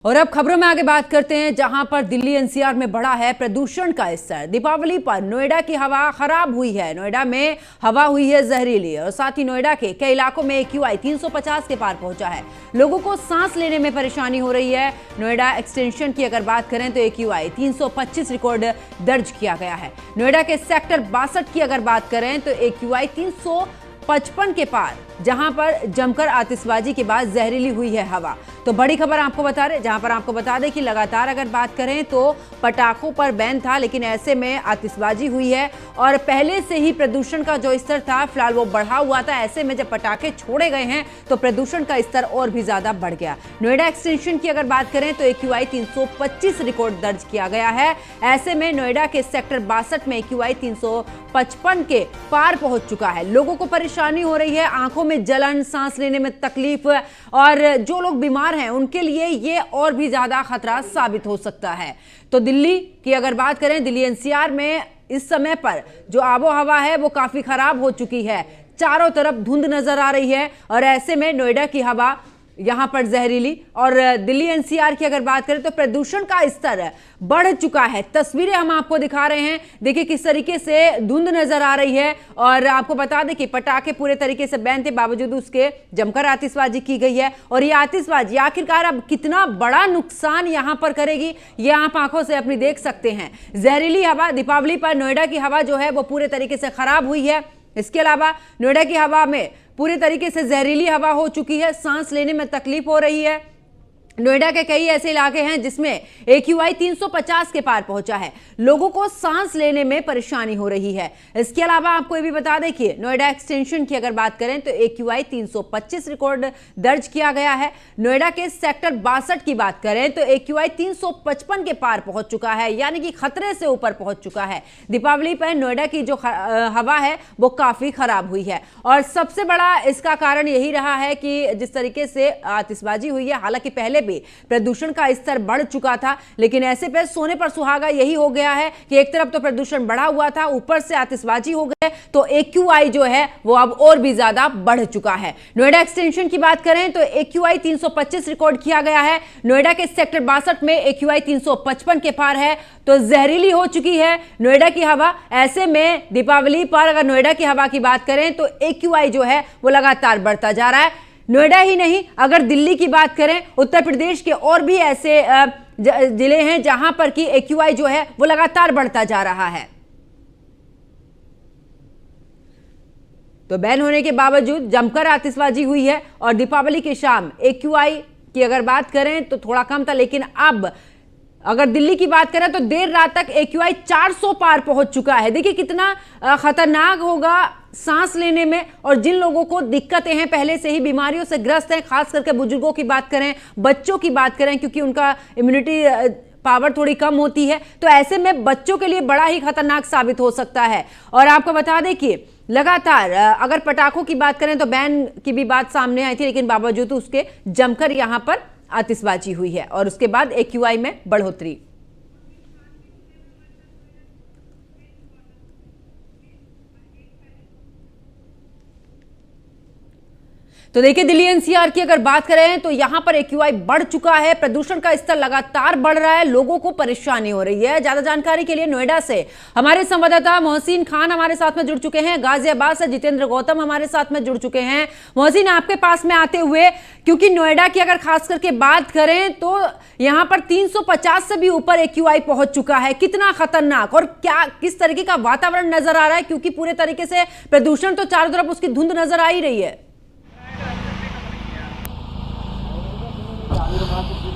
और अब खबरों में आगे बात करते हैं, जहां पर दिल्ली एनसीआर में बढ़ा है प्रदूषण का स्तर। दीपावली पर नोएडा की हवा खराब हुई है। नोएडा में हवा हुई है जहरीली और साथ ही नोएडा के कई इलाकों में AQI 350 के पार पहुंचा है। लोगों को सांस लेने में परेशानी हो रही है। नोएडा एक्सटेंशन की अगर बात करें तो AQI 325 रिकॉर्ड दर्ज किया गया है। नोएडा के सेक्टर 62 की अगर बात करें तो AQI 355 के पार, जहां पर जमकर आतिशबाजी के बाद जहरीली हुई है हवा। तो बड़ी खबर आपको बता रहे, जहां पर आपको बता दें कि लगातार अगर बात करें तो पटाखों पर बैन था, लेकिन ऐसे में आतिशबाजी हुई है और पहले से ही प्रदूषण का जो स्तर था फिलहाल वो बढ़ा हुआ था। ऐसे में जब पटाखे छोड़े गए हैं तो प्रदूषण का स्तर और भी ज्यादा बढ़ गया। नोएडा एक्सटेंशन की अगर बात करें तो AQI 325 रिकॉर्ड दर्ज किया गया है। ऐसे में नोएडा के सेक्टर 62 में AQI 355 के पार पहुंच चुका है। लोगों को परेशानी हो रही है, आंखों में जलन, सांस लेने में तकलीफ, और जो लोग बीमार हैं उनके लिए ये और भी ज्यादा खतरा साबित हो सकता है। तो दिल्ली की अगर बात करें, दिल्ली एनसीआर में इस समय पर जो आबो हवा है वो काफी खराब हो चुकी है। चारों तरफ धुंध नजर आ रही है और ऐसे में नोएडा की हवा यहां पर जहरीली, और दिल्ली एनसीआर की अगर बात करें तो प्रदूषण का स्तर बढ़ चुका है। तस्वीरें हम आपको दिखा रहे हैं, देखिए किस तरीके से धुंध नजर आ रही है। और आपको बता दें कि पटाखे पूरे तरीके से बैन थे, बावजूद उसके जमकर आतिशबाजी की गई है। और ये आतिशबाजी आखिरकार अब कितना बड़ा नुकसान यहां पर करेगी, ये आप आंखों से अपनी देख सकते हैं। जहरीली हवा, दीपावली पर नोएडा की हवा जो है वो पूरे तरीके से खराब हुई है। इसके अलावा नोएडा की हवा में पूरी तरीके से जहरीली हवा हो चुकी है, सांस लेने में तकलीफ हो रही है। नोएडा के कई ऐसे इलाके हैं जिसमें AQI 350 के पार पहुंचा है। लोगों को सांस लेने में परेशानी हो रही है। इसके अलावा आपको ये भी बता दें कि नोएडा एक्सटेंशन की अगर बात करें तो AQI 325 रिकॉर्ड दर्ज किया गया है। नोएडा के सेक्टर 62 की बात करें तो AQI 355 के पार पहुंच चुका है, यानी कि खतरे से ऊपर पहुंच चुका है। दीपावली पर नोएडा की जो हवा है वो काफी खराब हुई है और सबसे बड़ा इसका कारण यही रहा है कि जिस तरीके से आतिशबाजी हुई है। हालांकि पहले प्रदूषण का स्तर बढ़ चुका था, लेकिन ऐसे पे सोने पर सुहागा यही हो गया है कि एक तरफ तो प्रदूषण बढ़ा हुआ था, ऊपर से आतिशबाजी हो गए तो AQI जो है वो अब और भी ज्यादा बढ़ चुका है। नोएडा एक्सटेंशन की बात करें तो AQI 325 रिकॉर्ड किया गया है। नोएडा के सेक्टर 62 में AQI 355 के पार है, तो जहरीली हो चुकी है नोएडा की हवा। ऐसे में दीपावली पर अगर नोएडा की हवा की बात करें तो AQI जो है वो लगातार बढ़ता जा रहा है। नोएडा ही नहीं, अगर दिल्ली की बात करें, उत्तर प्रदेश के और भी ऐसे जिले हैं जहां पर कि AQI जो है वो लगातार बढ़ता जा रहा है। तो बैन होने के बावजूद जमकर आतिशबाजी हुई है और दीपावली की शाम AQI की अगर बात करें तो थोड़ा कम था, लेकिन अब अगर दिल्ली की बात करें तो देर रात तक AQI 400 पार पहुंच चुका है। देखिए कितना खतरनाक होगा सांस लेने में, और जिन लोगों को दिक्कतें हैं, पहले से ही बीमारियों से ग्रस्त हैं, खास करके बुजुर्गों की बात करें, बच्चों की बात करें, क्योंकि उनका इम्यूनिटी पावर थोड़ी कम होती है, तो ऐसे में बच्चों के लिए बड़ा ही खतरनाक साबित हो सकता है। और आपको बता दें कि लगातार अगर पटाखों की बात करें तो बैन की भी बात सामने आई थी, लेकिन बावजूद उसके जमकर यहां पर आतिशबाजी हुई है और उसके बाद AQI में बढ़ोतरी। तो देखिए दिल्ली एनसीआर की अगर बात करें तो यहां पर AQI बढ़ चुका है, प्रदूषण का स्तर लगातार बढ़ रहा है, लोगों को परेशानी हो रही है। ज्यादा जानकारी के लिए नोएडा से हमारे संवाददाता मोहसिन खान हमारे साथ में जुड़ चुके हैं। गाजियाबाद से जितेंद्र गौतम हमारे साथ में जुड़ चुके हैं। मोहसिन, आपके पास में आते हुए, क्योंकि नोएडा की अगर खास करके बात करें तो यहां पर 350 से भी ऊपर AQI पहुंच चुका है। कितना खतरनाक और क्या किस तरीके का वातावरण नजर आ रहा है, क्योंकि पूरे तरीके से प्रदूषण तो चारों तरफ उसकी धुंध नजर आ ही रही है।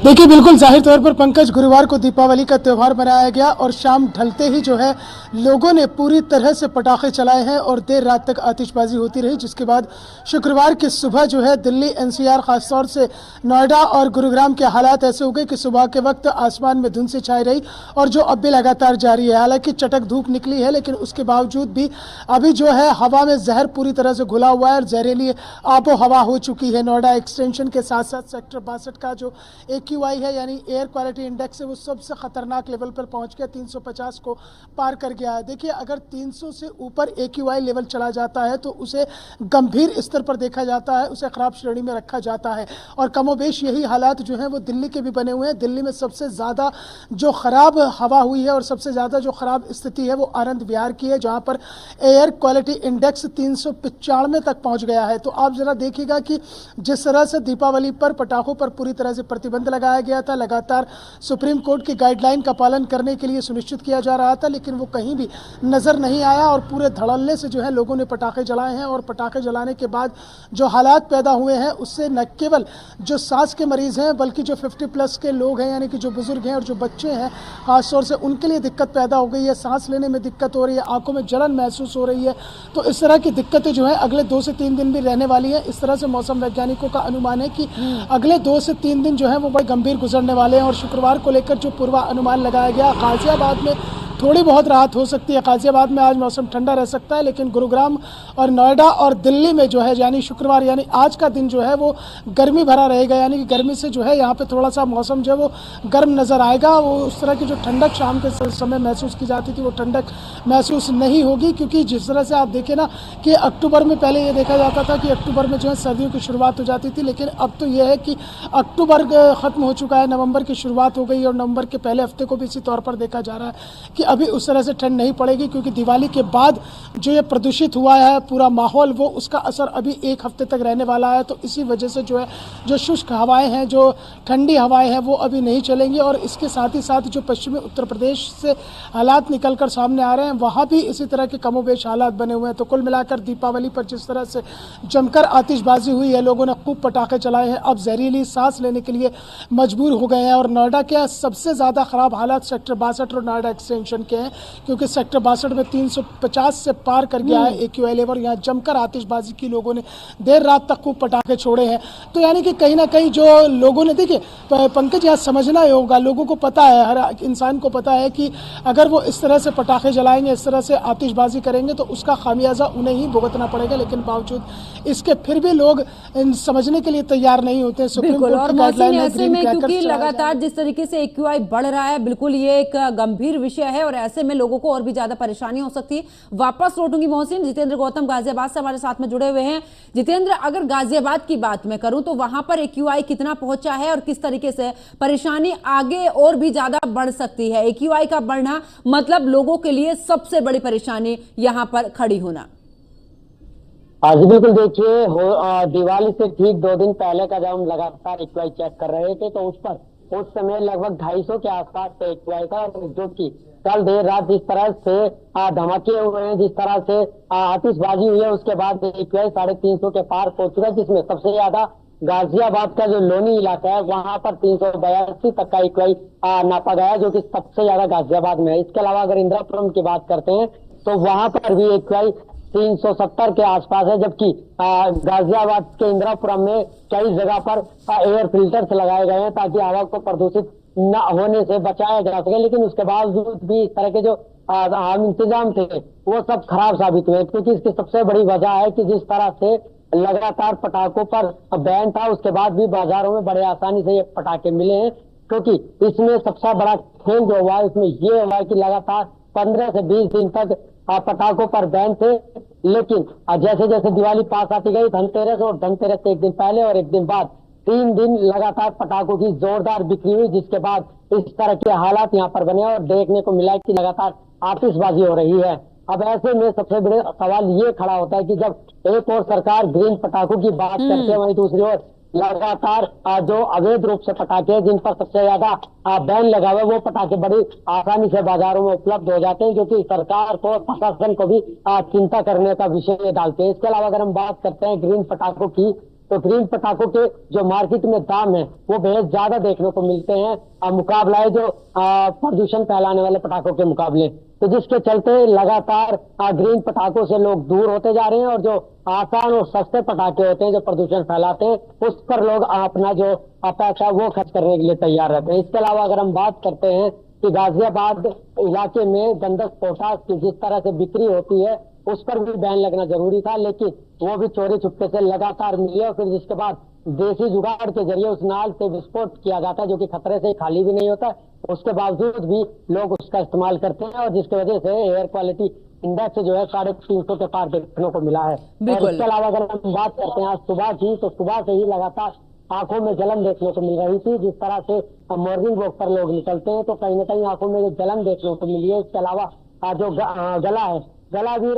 देखिए बिल्कुल जाहिर तौर पर पंकज, गुरुवार को दीपावली का त्यौहार मनाया गया और शाम ढलते ही जो है लोगों ने पूरी तरह से पटाखे चलाए हैं और देर रात तक आतिशबाजी होती रही, जिसके बाद शुक्रवार की सुबह जो है दिल्ली एनसीआर खासतौर से नोएडा और गुरुग्राम के हालात ऐसे हो गए कि सुबह के वक्त आसमान में धुंध सी छाई रही और जो अब भी लगातार जारी है। हालांकि चटक धूप निकली है, लेकिन उसके बावजूद भी अभी जो है हवा में जहर पूरी तरह से घुला हुआ है और जहरीली आबो हवा हो चुकी है। नोएडा एक्सटेंशन के साथ साथ सेक्टर 62 का जो AQI AQI है यानी एयर क्वालिटी इंडेक्स है वो सबसे खतरनाक लेवल पर पहुंच गया, 350 को पार कर गया है। देखिए अगर 300 से ऊपर AQI लेवल चला जाता है तो उसे गंभीर स्तर पर देखा जाता है, उसे खराब श्रेणी में रखा जाता है। और कमोबेश यही हालात जो हैं वो दिल्ली के भी बने हुए हैं। दिल्ली में सबसे ज़्यादा जो खराब हवा हुई है और सबसे ज़्यादा जो खराब स्थिति है वो आनंद विहार की है, जहाँ पर एयर क्वालिटी इंडेक्स 395 तक पहुँच गया है। तो आप ज़रा देखिएगा कि जिस तरह से दीपावली पर पटाखों पर पूरी तरह से प्रतिबंध लगाया गया था, लगातार सुप्रीम कोर्ट की गाइडलाइन का पालन करने के लिए सुनिश्चित किया जा रहा था, लेकिन वो कहीं भी नज़र नहीं आया और पूरे धड़ल्ले से जो है लोगों ने पटाखे जलाए हैं। और पटाखे जलाने के बाद जो हालात पैदा हुए हैं उससे न केवल जो सांस के मरीज़ हैं बल्कि जो 50+ के लोग हैं यानी कि जो बुजुर्ग हैं और जो बच्चे हैं खासतौर से उनके लिए दिक्कत पैदा हो गई है। सांस लेने में दिक्कत हो रही है, आंखों में जलन महसूस हो रही है। तो इस तरह की दिक्कतें जो है अगले 2 से 3 दिन भी रहने वाली है। इस तरह से मौसम वैज्ञानिकों का अनुमान है कि अगले 2 से 3 दिन जो है वो बड़े गंभीर गुजरने वाले हैं। और शुक्रवार को लेकर जो पूर्वानुमान लगाया गया, गाजियाबाद में थोड़ी बहुत राहत हो सकती है। गाजियाबाद में आज मौसम ठंडा रह सकता है, लेकिन गुरुग्राम और नोएडा और दिल्ली में जो है यानी शुक्रवार यानी आज का दिन जो है वो गर्मी भरा रहेगा, यानी कि गर्मी से जो है यहाँ पे थोड़ा सा मौसम जो है वो गर्म नज़र आएगा। वो उस तरह की जो ठंडक शाम के समय महसूस की जाती थी वो ठंडक महसूस नहीं होगी, क्योंकि जिस तरह से आप देखें ना कि अक्टूबर में पहले ये देखा जाता था कि अक्टूबर में जो है सर्दियों की शुरुआत हो जाती थी, लेकिन अब तो ये है कि अक्टूबर ख़त्म हो चुका है, नवंबर की शुरुआत हो गई और नवंबर के पहले हफ्ते को भी इसी तौर पर देखा जा रहा है कि अभी उस तरह से ठंड नहीं पड़ेगी, क्योंकि दिवाली के बाद जो ये प्रदूषित हुआ है पूरा माहौल वो उसका असर अभी 1 हफ्ते तक रहने वाला है। तो इसी वजह से जो है जो शुष्क हवाएं हैं, जो ठंडी हवाएं हैं वो अभी नहीं चलेंगी। और इसके साथ ही साथ जो पश्चिमी उत्तर प्रदेश से हालात निकल कर सामने आ रहे हैं वहाँ भी इसी तरह के कमोबेश हालात बने हुए हैं। तो कुल मिलाकर दीपावली पर जिस तरह से जमकर आतिशबाजी हुई है, लोगों ने खूब पटाखे चलाए हैं, अब जहरीली सांस लेने के लिए मजबूर हो गए हैं। और नोएडा के सबसे ज़्यादा ख़राब हालात सेक्टर 62 और नोएडा एक्सटेंशन के हैं, क्योंकि सेक्टर 62 में 350 से पार कर गया है AQI लेवल। यहाँ जमकर आतिशबाजी की लोगों ने देर रात तक खूब पटाखे छोड़े हैं। तो यानी कि कहीं ना कहीं जो लोगों ने, देखिए पंकज यहाँ समझना ही होगा, लोगों को पता है, हर इंसान को पता है कि अगर वो इस तरह से पटाखे जलाएंगे, इस तरह से आतिशबाजी करेंगे तो उसका खामियाजा उन्हें ही भुगतना पड़ेगा। लेकिन बावजूद इसके फिर भी लोग समझने के लिए तैयार नहीं होते। सुप्रीम कोर्ट की गाइडलाइन है ऐसे में क्योंकि लगातार जिस तरीके से AQI बढ़ रहा है, बिल्कुल ये एक गंभीर विषय है और ऐसे में लोगों को और भी ज्यादा परेशानी हो सकती है। वापस लौटूंगी मोहसिन, जितेंद्र गौतम गाजियाबाद से हमारे साथ में जुड़े हुए हैं। जितेंद्र, अगर गाजियाबाद की बात मैं करूं तो वहां पर AQI कितना पहुंचा है और किस तरीके से परेशानी आगे और भी ज्यादा बढ़ सकती है? AQI का बढ़ना मतलब लोगों के लिए सबसे बड़ी परेशानी यहां पर खड़ी होना। हाँ जी बिल्कुल, देखिए दिवाली से ठीक 2 दिन पहले का जब हम लगातार AQI चेक कर रहे थे तो उस समय लगभग 250 के आसपास पे AQI था। जो कि कल देर रात जिस तरह से धमाके हुए हैं, जिस तरह से आतिशबाजी हुई है, उसके बाद AQI 350 के पार पहुंच चुका है, जिसमें सबसे ज्यादा गाजियाबाद का जो लोनी इलाका है वहां पर 382 तक का AQI नापा गया, जो कि सबसे ज्यादा गाजियाबाद में है। इसके अलावा अगर इंदिरापुरम की बात करते हैं तो वहां पर भी AQI 370 के आसपास है, जबकि गाजियाबाद के इंदिरापुरम में कई जगह पर एयर फिल्टर्स लगाए गए हैं ताकि हवा को प्रदूषित न होने से बचाया जा सके। लेकिन उसके बावजूद भी इस तरह के जो आम इंतजाम थे वो सब खराब साबित हुए, क्योंकि इसकी सबसे बड़ी वजह है कि जिस तरह से लगातार पटाखों पर बैन था, उसके बाद भी बाजारों में बड़े आसानी से ये पटाखे मिले हैं। क्योंकि इसमें सबसे बड़ा खेल जो हुआ है इसमें ये हुआ है कि लगातार 15 से 20 दिन तक पटाखों पर बैन थे, लेकिन जैसे जैसे दिवाली पास आती गई, धनतेरस और धनतेरस से 1 दिन पहले और 1 दिन बाद 3 दिन लगातार पटाखों की जोरदार बिक्री हुई, जिसके बाद इस तरह के हालात यहाँ पर बने और देखने को मिला कि लगातार आतिशबाजी हो रही है। अब ऐसे में सबसे बड़े सवाल ये खड़ा होता है कि जब एक और सरकार ग्रीन पटाखों की बात करते हैं, वहीं दूसरी ओर लगातार जो अवैध रूप से पटाखे जिन पर सबसे ज्यादा बैन लगा हुआ है वो पटाखे बड़ी आसानी से बाजारों में उपलब्ध हो जाते हैं, जो कि सरकार को, प्रशासन को भी चिंता करने का विषय डालते हैं। इसके अलावा अगर हम बात करते हैं ग्रीन पटाखों की, तो ग्रीन पटाखों के जो मार्केट में दाम है वो बेहद ज्यादा देखने को मिलते हैं, मुकाबला है जो प्रदूषण फैलाने वाले पटाखों के मुकाबले। तो जिसके चलते लगातार ग्रीन पटाखों से लोग दूर होते जा रहे हैं और जो आसान और सस्ते पटाखे होते हैं जो प्रदूषण फैलाते हैं उस पर लोग अपना जो पैसा वो खर्च करने के लिए तैयार रहते हैं। इसके अलावा अगर हम बात करते हैं कि गाजियाबाद इलाके में गंधक पोटास की जिस तरह से बिक्री होती है उस पर भी बैन लगना जरूरी था, लेकिन वो भी चोरी छुपके से लगातार मिली और फिर जिसके बाद देसी जुगाड़ के जरिए उस नाल से विस्फोट किया जाता है, जो कि खतरे से खाली भी नहीं होता। उसके बावजूद भी लोग उसका इस्तेमाल करते हैं और जिसकी वजह से एयर क्वालिटी इंडेक्स जो है 350 के पार देखने को मिला है। और इसके अलावा अगर हम बात करते हैं आज सुबह की, तो सुबह से ही लगातार आंखों में जलन देखने को मिल रही थी। जिस तरह से मॉर्निंग वॉक पर लोग निकलते हैं तो कहीं ना कहीं आंखों में जलन देखने को मिली है। इसके अलावा जो गला है, गला भी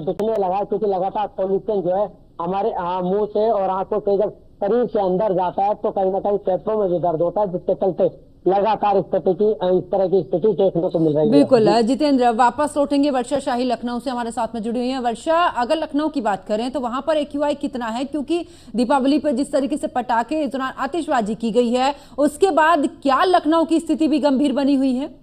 दुखने लगा है, क्योंकि लगातार पॉल्यूशन जो है हमारे मुंह से और आंखों से जब शरीर के अंदर जाता है तो कहीं ना कहीं फेफड़ों में भी दर्द होता है, जिसके चलते लगातार इस तरह की स्थिति देखने को मिल रही है। बिल्कुल जितेंद्र, वापस लौटेंगे। वर्षा शाही लखनऊ से हमारे साथ में जुड़ी हुई है। वर्षा, अगर लखनऊ की बात करें तो वहां पर AQI कितना है? क्योंकि दीपावली पर जिस तरीके से पटाखे इस दौरान आतिशबाजी की गई है, उसके बाद क्या लखनऊ की स्थिति भी गंभीर बनी हुई है?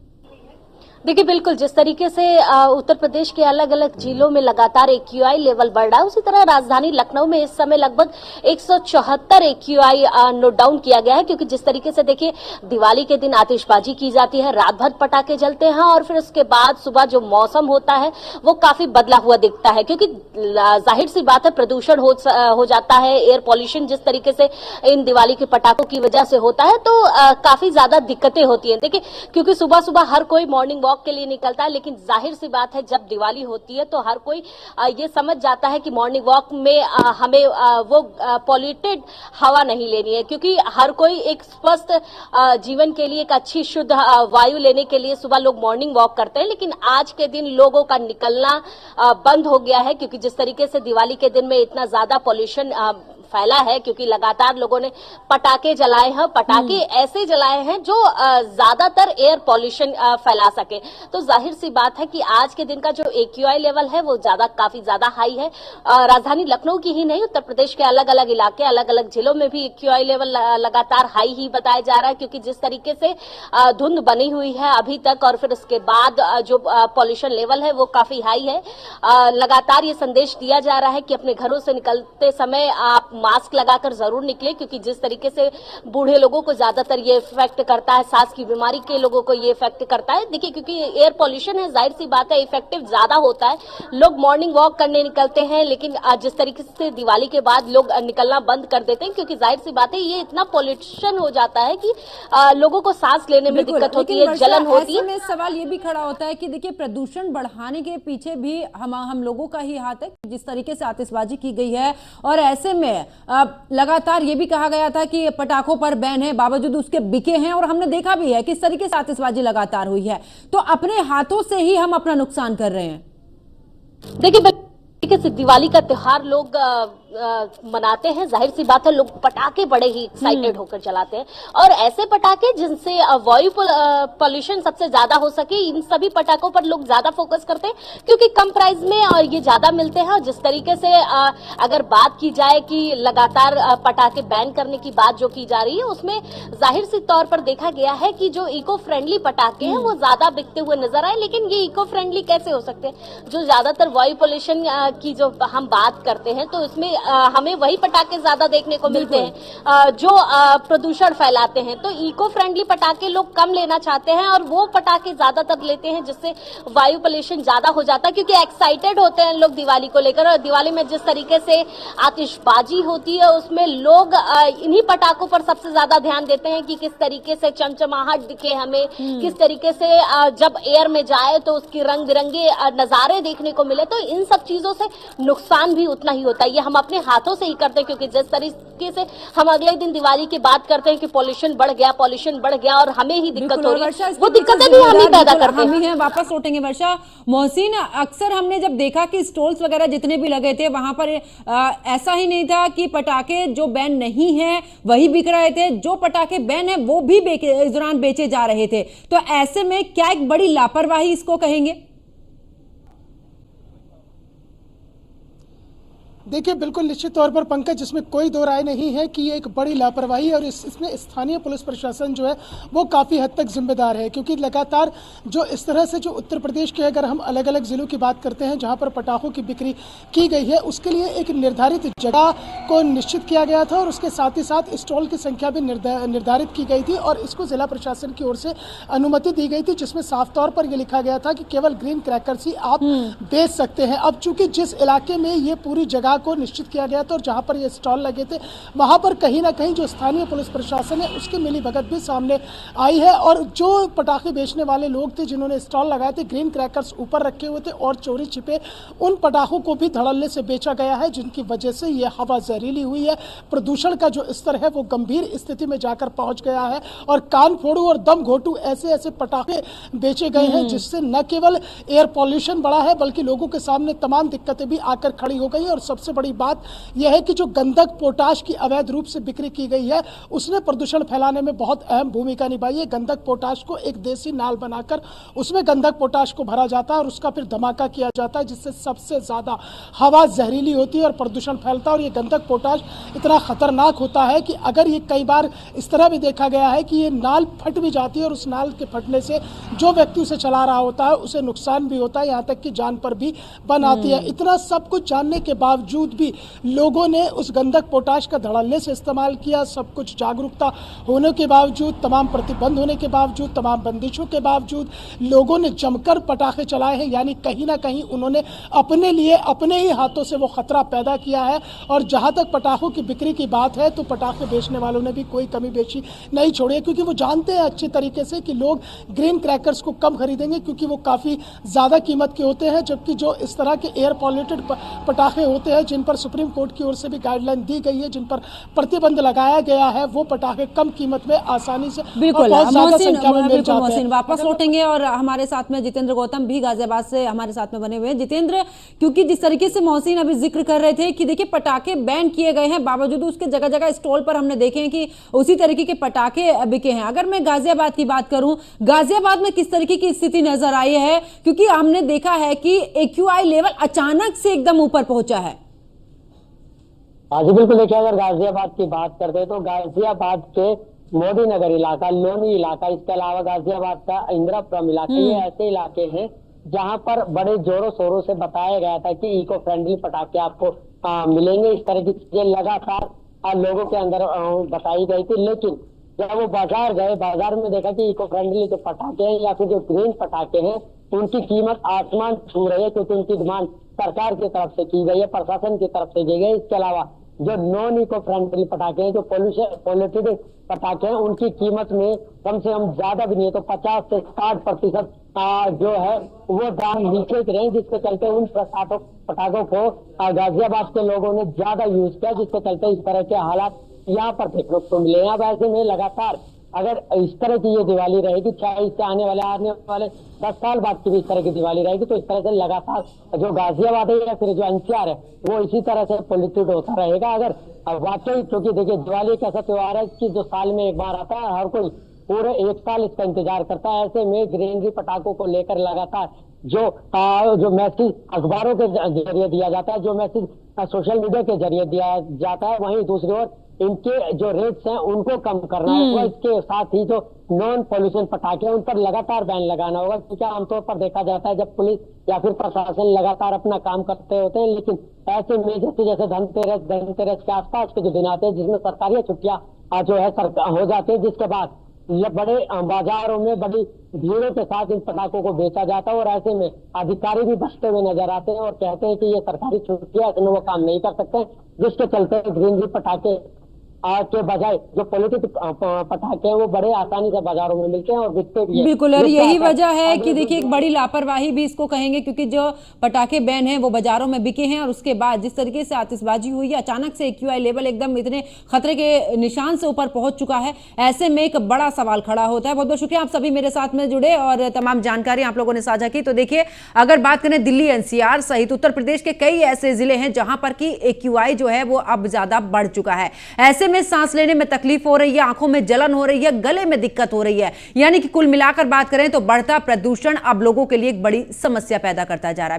देखिए, बिल्कुल जिस तरीके से उत्तर प्रदेश के अलग अलग जिलों में लगातार AQI लेवल बढ़ रहा है, उसी तरह राजधानी लखनऊ में इस समय लगभग 174 AQI नोट डाउन किया गया है। क्योंकि जिस तरीके से देखिए दिवाली के दिन आतिशबाजी की जाती है, रात भर पटाखे जलते हैं और फिर उसके बाद सुबह जो मौसम होता है वो काफी बदला हुआ दिखता है। क्योंकि जाहिर सी बात है प्रदूषण हो जाता है, एयर पॉल्यूशन जिस तरीके से इन दिवाली के पटाखों की वजह से होता है, तो काफी ज्यादा दिक्कतें होती हैं। देखिए, क्योंकि सुबह सुबह हर कोई मॉर्निंग वॉक के लिए निकलता है, लेकिन जाहिर सी बात है जब दिवाली होती है तो हर कोई ये समझ जाता है कि मॉर्निंग वॉक में हमें वो पॉल्यूटेड हवा नहीं लेनी है। क्योंकि हर कोई एक स्वस्थ जीवन के लिए, एक अच्छी शुद्ध वायु लेने के लिए सुबह लोग मॉर्निंग वॉक करते हैं। लेकिन आज के दिन लोगों का निकलना बंद हो गया है, क्योंकि जिस तरीके से दिवाली के दिन में इतना ज्यादा पॉल्यूशन फैला है, क्योंकि लगातार लोगों ने पटाखे जलाए हैं। पटाखे ऐसे जलाए हैं जो ज्यादातर एयर पॉल्यूशन फैला सके। तो जाहिर सी बात है कि आज के दिन का जो AQI लेवल है वो काफी ज्यादा हाई है। राजधानी लखनऊ की ही नहीं, उत्तर प्रदेश के अलग अलग इलाके, अलग अलग जिलों में भी AQI लेवल लगातार हाई ही बताया जा रहा है। क्योंकि जिस तरीके से धुंध बनी हुई है अभी तक, और फिर उसके बाद जो पॉल्यूशन लेवल है वो काफी हाई है। लगातार ये संदेश दिया जा रहा है कि अपने घरों से निकलते समय आप मास्क लगाकर जरूर निकले, क्योंकि जिस तरीके से बूढ़े लोगों को ज्यादातर ये इफेक्ट करता है, सांस की बीमारी के लोगों को ये इफेक्ट करता है। देखिए, क्योंकि एयर पॉल्यूशन है, जाहिर सी बात है इफेक्टिव ज्यादा होता है। लोग मॉर्निंग वॉक करने निकलते हैं, लेकिन जिस तरीके से दिवाली के बाद लोग निकलना बंद कर देते हैं, क्योंकि जाहिर सी बात है ये इतना पॉल्यूशन हो जाता है कि लोगों को सांस लेने में दिक्कत होती है, जलन होती है। सवाल ये भी खड़ा होता है कि देखिए प्रदूषण बढ़ाने के पीछे भी हम लोगों का ही हाथ है। जिस तरीके से आतिशबाजी की गई है और ऐसे में लगातार ये भी कहा गया था कि पटाखों पर बैन है, बावजूद उसके बिके हैं, और हमने देखा भी है किस तरीके से आतिशबाजी लगातार हुई है। तो अपने हाथों से ही हम अपना नुकसान कर रहे हैं। देखिए, दिवाली का त्योहार लोग मनाते हैं, जाहिर सी बात है लोग पटाखे बड़े ही एक्साइटेड होकर चलाते हैं। और ऐसे पटाखे जिनसे वायु पॉल्यूशन सबसे ज्यादा हो सके, इन सभी पटाखों पर लोग ज्यादा फोकस करते हैं, क्योंकि कम प्राइस में और ये ज्यादा मिलते हैं। और जिस तरीके से अगर बात की जाए कि लगातार पटाखे बैन करने की बात जो की जा रही है, उसमें जाहिर सी तौर पर देखा गया है कि जो इको फ्रेंडली पटाखे हैं वो ज्यादा बिकते हुए नजर आए। लेकिन ये इको फ्रेंडली कैसे हो सकते हैं? जो ज्यादातर वायु पॉल्यूशन की जो हम बात करते हैं, तो इसमें हमें वही पटाखे ज्यादा देखने को मिलते हैं जो प्रदूषण फैलाते हैं। तो इको फ्रेंडली पटाखे लोग कम लेना चाहते हैं और वो पटाखे ज्यादातर लेते हैं जिससे वायु पोल्यूशन ज्यादा हो जाता है, क्योंकि एक्साइटेड होते हैं लोग दिवाली को लेकर। और दिवाली में जिस तरीके से आतिशबाजी होती है उसमें लोग इन्हीं पटाखों पर सबसे ज्यादा ध्यान देते हैं कि किस तरीके से चमचमाहट दिखे हमें, किस तरीके से जब एयर में जाए तो उसके रंग बिरंगे नजारे देखने को मिले। तो इन सब चीजों से नुकसान भी उतना ही होता है। ये हम अपने हाथों से ही करते हैं, क्योंकि जिस तरीके से हम अगले दिन दिवाली की बात करते हैं कि पॉल्यूशन बढ़ गया और हमें ही दिक्कत हो रही है, वो दिक्कतें भी हम ही पैदा करते हैं। वापस लौटेंगे वर्षा। मोहसिन, अक्सर हमने जब देखा कि स्टॉल्स वगैरह जितने भी लगे थे वहां पर ऐसा ही नहीं था कि पटाखे जो बैन नहीं है वही बिक रहे थे, जो पटाखे बैन है वो भी इस दौरान बेचे जा रहे थे। तो ऐसे में क्या एक बड़ी लापरवाही इसको कहेंगे? देखिए, बिल्कुल निश्चित तौर पर पंकज, इसमें कोई दो राय नहीं है कि ये एक बड़ी लापरवाही है और इसमें स्थानीय पुलिस प्रशासन जो है वो काफ़ी हद तक जिम्मेदार है। क्योंकि लगातार जो इस तरह से जो उत्तर प्रदेश के अगर हम अलग अलग ज़िलों की बात करते हैं जहां पर पटाखों की बिक्री की गई है, उसके लिए एक निर्धारित जगह को निश्चित किया गया था और उसके साथ ही साथ स्टॉल की संख्या भी निर्धारित की गई थी और इसको जिला प्रशासन की ओर से अनुमति दी गई थी, जिसमें साफ तौर पर यह लिखा गया था कि केवल ग्रीन क्रैकर्स ही आप बेच सकते हैं। अब चूंकि जिस इलाके में ये पूरी जगह को निश्चित किया गया था और जहां पर ये स्टॉल लगे थे वहां पर कहीं ना कहीं जो स्थानीय पुलिस प्रशासन है उसकी मिलीभगत भी सामने आई है। और जो पटाखे बेचने वाले लोग थे जिन्होंने स्टॉल लगाए थे, ग्रीन क्रैकर्स ऊपर रखे हुए थे और चोरी छिपे उन पटाखों को भी धड़ल्ले से बेचा गया है, जिनकी वजह से ये हवा जहरीली हुई है। प्रदूषण का जो स्तर है वो गंभीर स्थिति में जाकर पहुंच गया है और कान फोड़ू और दम घोटू ऐसे ऐसे पटाखे बेचे गए हैं जिससे न केवल एयर पॉल्यूशन बढ़ा है बल्कि लोगों के सामने तमाम दिक्कतें भी आकर खड़ी हो गई। और सबसे बड़ी बात यह है कि जो गंधक पोटाश की अवैध रूप से बिक्री की गई है उसने प्रदूषण फैलाने में बहुत अहम भूमिका निभाई है। गंधक पोटाश को एक देसी नाल बनाकर उसमें गंधक पोटाश को भरा जाता है और उसका फिर धमाका किया जाता है, जिससे सबसे ज्यादा हवा जहरीली होती है और प्रदूषण फैलता है। और ये गंधक पोटाश इतना खतरनाक होता है कि अगर ये कई बार इस तरह भी देखा गया है कि ये नाल फट भी जाती है और उस नाल के फटने से जो व्यक्ति उसे चला रहा होता है उसे नुकसान भी होता है, यहाँ तक कि जान पर भी बन आती है। इतना सब कुछ जानने के बावजूद भी लोगों ने उस गंधक पोटाश का धड़ल्ले से इस्तेमाल किया। सब कुछ जागरूकता होने के बावजूद, तमाम प्रतिबंध होने के बावजूद, तमाम बंदिशों के बावजूद लोगों ने जमकर पटाखे चलाए हैं। यानी कहीं ना कहीं उन्होंने अपने लिए अपने ही हाथों से वो खतरा पैदा किया है। और जहां तक पटाखों की बिक्री की बात है तो पटाखे बेचने वालों ने भी कोई कमी पेशी नहीं छोड़ी है, क्योंकि वो जानते हैं अच्छे तरीके से कि लोग ग्रीन क्रैकर्स को कम खरीदेंगे क्योंकि वो काफ़ी ज़्यादा कीमत के होते हैं, जबकि जो इस तरह के एयर पॉल्यूटेड पटाखे होते हैं जिन पर सुप्रीम कोर्ट की ओर से भी गाइडलाइन दी गई है, जिन पर प्रतिबंध लगाया गया है, वो पटाखे कम कीमत में आसानी से बिल्कुल मोहसिन वापस अगर लौटेंगे। और हमारे साथ में जितेंद्र गौतम भी गाजियाबाद से हमारे साथ में बने हुए हैं। जितेंद्र, क्योंकि जिस तरीके से मोहसिन अभी जिक्र कर रहे थे कि देखिए पटाखे बैन किए गए हैं, बावजूद उसके जगह जगह स्टॉल पर हमने देखे हैं कि उसी तरीके के पटाखे बिके हैं। अगर मैं गाजियाबाद की बात करूं, गाजियाबाद में किस तरीके की स्थिति नजर आई है? क्योंकि हमने देखा है कि AQI लेवल अचानक से एकदम ऊपर पहुंचा है। हाँ जी बिल्कुल, देखिए अगर गाजियाबाद की बात करते हैं तो गाजियाबाद के मोदी नगर इलाका, लोनी इलाका, इसके अलावा गाजियाबाद का इंदिरापुरम इलाका, ये ऐसे इलाके हैं जहां पर बड़े जोरों शोरों से बताया गया था कि इको फ्रेंडली पटाखे आपको मिलेंगे। इस तरह की चीजें लगातार लोगों के अंदर बताई गई थी, लेकिन जब वो बाजार गए, बाजार में देखा कि इको फ्रेंडली जो पटाखे हैं या फिर जो ग्रीन पटाखे हैं उनकी कीमत आसमान छू रही है, क्योंकि उनकी डिमांड सरकार की तरफ से की गई है, प्रशासन की तरफ से की गई है। इसके अलावा जो नॉन इको फ्रेंडली पटाखे हैं, जो पॉल्यूटेड पटाखे हैं, उनकी कीमत में कम से कम ज्यादा भी नहीं है तो 50 से 60% जो है वो दाम नीचे रहे, जिसके चलते उन पटाखों को गाजियाबाद के लोगों ने ज्यादा यूज किया, जिसके चलते इस तरह के हालात यहाँ पर देखने को मिले। अब ऐसे में लगातार अगर इस तरह की ये दिवाली रहेगी, चाहे इससे आने वाले 10 साल बाद की भी इस तरह की दिवाली रहेगी, तो इस तरह से लगातार जो गाजियाबाद है या फिर जो NCR है वो इसी तरह से पॉल्यूटेड होता रहेगा। अगर वाकई, क्योंकि देखिए दिवाली एक ऐसा त्योहार है कि जो साल में एक बार आता है, हर कोई पूरे एक साल इसका इंतजार करता है। ऐसे में ग्रीनरी पटाखों को लेकर लगातार जो मैसेज अखबारों के जरिए दिया जाता है, जो मैसेज सोशल मीडिया के जरिए दिया जाता है, वहीं दूसरी ओर इनके जो रेट्स हैं उनको कम करना है। तो इसके साथ ही जो नॉन पॉल्यूशन पटाखे हैं उन पर लगातार बैन लगाना होगा, क्योंकि आमतौर पर देखा जाता है जब पुलिस या फिर प्रशासन लगातार अपना काम करते होते हैं, लेकिन ऐसे में जैसे धनतेरस के आसपास के जो दिन आते हैं जिसमें सरकारी छुट्टियां जो है हो जाती है, जिसके बाद बड़े बाजारों में बड़ी भीड़ों के साथ इन पटाखों को बेचा जाता है। और ऐसे में अधिकारी भी बचते हुए नजर आते हैं और कहते हैं कि ये सरकारी छुट्टियां, इसमें वो काम नहीं कर सकते, जिसके चलते ग्रीनरी पटाखे के बजाय जो पॉल्यूटेड पटाखे हैं वो बड़े आसानी से बाजारों में मिलते हैं और बिकते भी हैं। बिल्कुल, और यही वजह है कि देखिए एक बड़ी लापरवाही भी इसको कहेंगे, क्योंकि जो पटाखे बैन हैं वो बाजारों में बिके हैं और उसके बाद जिस तरीके से आतिशबाजी हुई है, अचानक से AQI लेवल एकदम इतने खतरे के निशान से ऊपर पहुंच चुका है। ऐसे में एक बड़ा सवाल खड़ा होता है। बहुत बहुत शुक्रिया आप सभी मेरे साथ में जुड़े और तमाम जानकारी आप लोगों ने साझा की। तो देखिए अगर बात करें दिल्ली NCR सहित उत्तर प्रदेश के कई ऐसे जिले हैं जहां पर की AQI जो है वो अब ज्यादा बढ़ चुका है। ऐसे में सांस लेने में तकलीफ हो रही है, आंखों में जलन हो रही है, गले में दिक्कत हो रही है। यानी कि कुल मिलाकर बात करें तो बढ़ता प्रदूषण अब लोगों के लिए एक बड़ी समस्या पैदा करता जा रहा है।